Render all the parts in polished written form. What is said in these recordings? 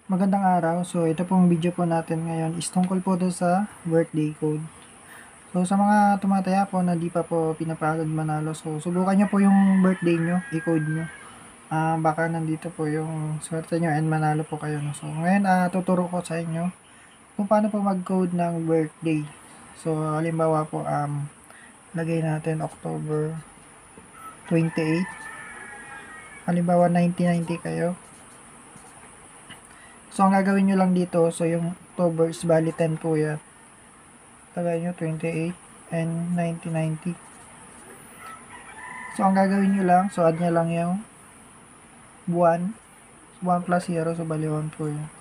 Magandang araw. So, ito pong video po natin ngayon is tungkol po doon sa birthday code. So, sa mga tumataya po na di pa po pinapagod manalo, so subukan nyo po yung birthday nyo, i-code nyo. Baka nandito po yung swerte nyo and manalo po kayo. No? So, ngayon tuturo ko sa inyo kung paano po mag-code ng birthday. So, halimbawa po, lagay natin October 28. Halimbawa, 1990 kayo. So, ang gagawin nyo lang dito, so yung October is bali 10 po yan. Tagay nyo 28 and 1990. So, ang gagawin nyo lang, so add nyo lang yung buwan. 1 plus 0, so bali 1 po yan.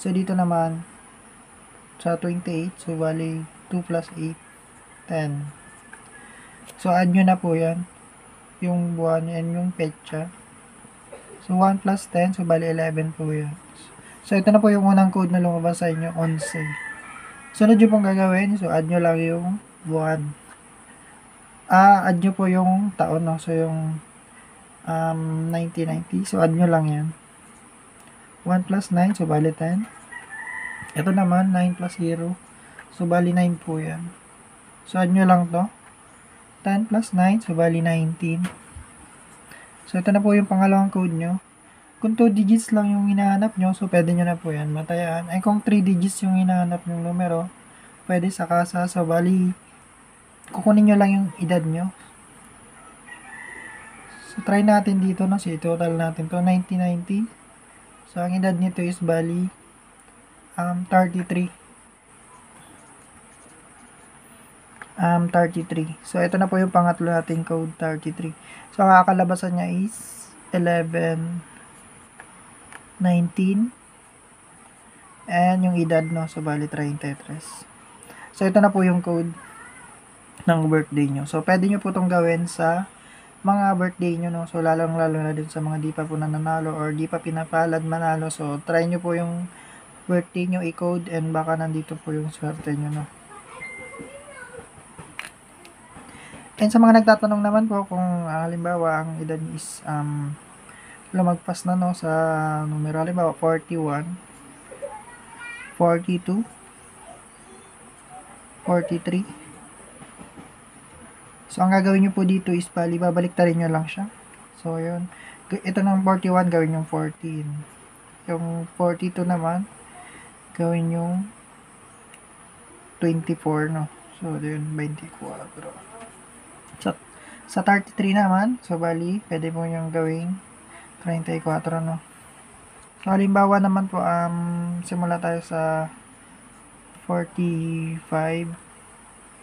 So, dito naman, sa 28, so bali 2 plus 8, 10. So, add nyo na po yan, yung buwan and yung petsa. So, 1 plus 10, so bali 11 po yan. So, ito na po yung unang code na lumabas sa inyo, 11. Sunod nyo pong gagawin, so add nyo lang yung buwan. Add nyo po yung taon, no? So, yung 1990, so add nyo lang yan. 1 plus 9, so bali 10. Ito naman, 9 plus 0, so bali 9 po yan. So, add nyo lang to. 10 plus 9, so bali 19. So, ito na po yung pangalawang code nyo. Kung 2 digits lang yung hinahanap nyo, so pwede nyo na po yan matayaan. Ay kung 3 digits yung hinahanap yung numero, pwede sa kasa. So bali, kukunin nyo lang yung edad nyo. So try natin dito, no? So total natin to 1990. So ang edad nito is bali 33. 33. So ito na po yung pangatlo nating code, 33. So ang kakalabasan niya is 11, 19, and yung edad, no, so bali 33. So ito na po yung code ng birthday nyo. So pwede nyo po itong gawin sa mga birthday nyo, no. So lalong lalo na din sa mga di pa po nananalo or di pa pinapalad manalo. So try nyo po yung birthday nyo i-code and baka nandito po yung swerte nyo, no. And sa mga nagtatanong naman po kung halimbawa ang edad nyo is lumagpas na, no, sa numero, halimbawa 41, 42, 43. So, ang gagawin nyo po dito is bali, babaliktarin nyo lang siya. So, yun. Ito ng 41, gawin yung 14. Yung 42 naman, gawin yung 24, no. So, yun, 24. Sa 33 naman, so bali, pwede mo yung gawing 34, no. So, halimbawa naman po, simula tayo sa 45,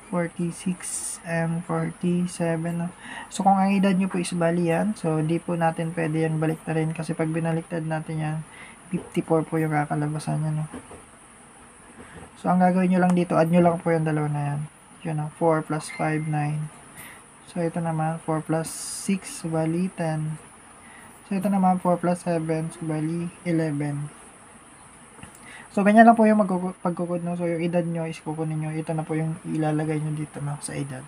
46, and 47, no. So, kung ang edad nyo po is bali yan, so, di po natin pwede yan baliktarin kasi pag binaliktad natin yan, 54 po yung kakalabasan niya, no. So, ang gagawin nyo lang dito, add nyo lang po yung dalawa na yan. Yun, no, 4 plus 5, 9. So, ito naman, 4 plus 6, so, bali 10. So, ito naman, 4 plus 7, so, bali 11. So, ganyan lang po yung pagkukod, no. So, yung edad nyo is kukunin nyo. Ito na po yung ilalagay nyo dito, no, sa edad.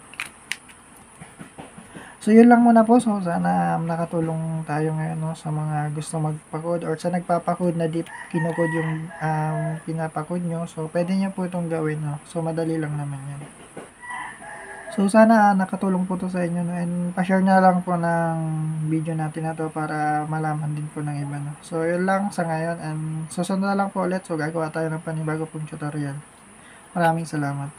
So, yun lang muna po. So, sana nakatulong tayo ngayon, no, sa mga gusto magpakod or sa nagpapakod na di kinukod yung pinapakod nyo. So, pwede nyo po itong gawin, no. So, madali lang naman yan. So, sana nakatulong po to sa inyo, no, and pa-share na lang po ng video natin na to para malaman din po ng iba, no. So, yun lang sa ngayon and susunod na lang po ulit. So, gagawa tayo ng panibago pong tutorial. Maraming salamat.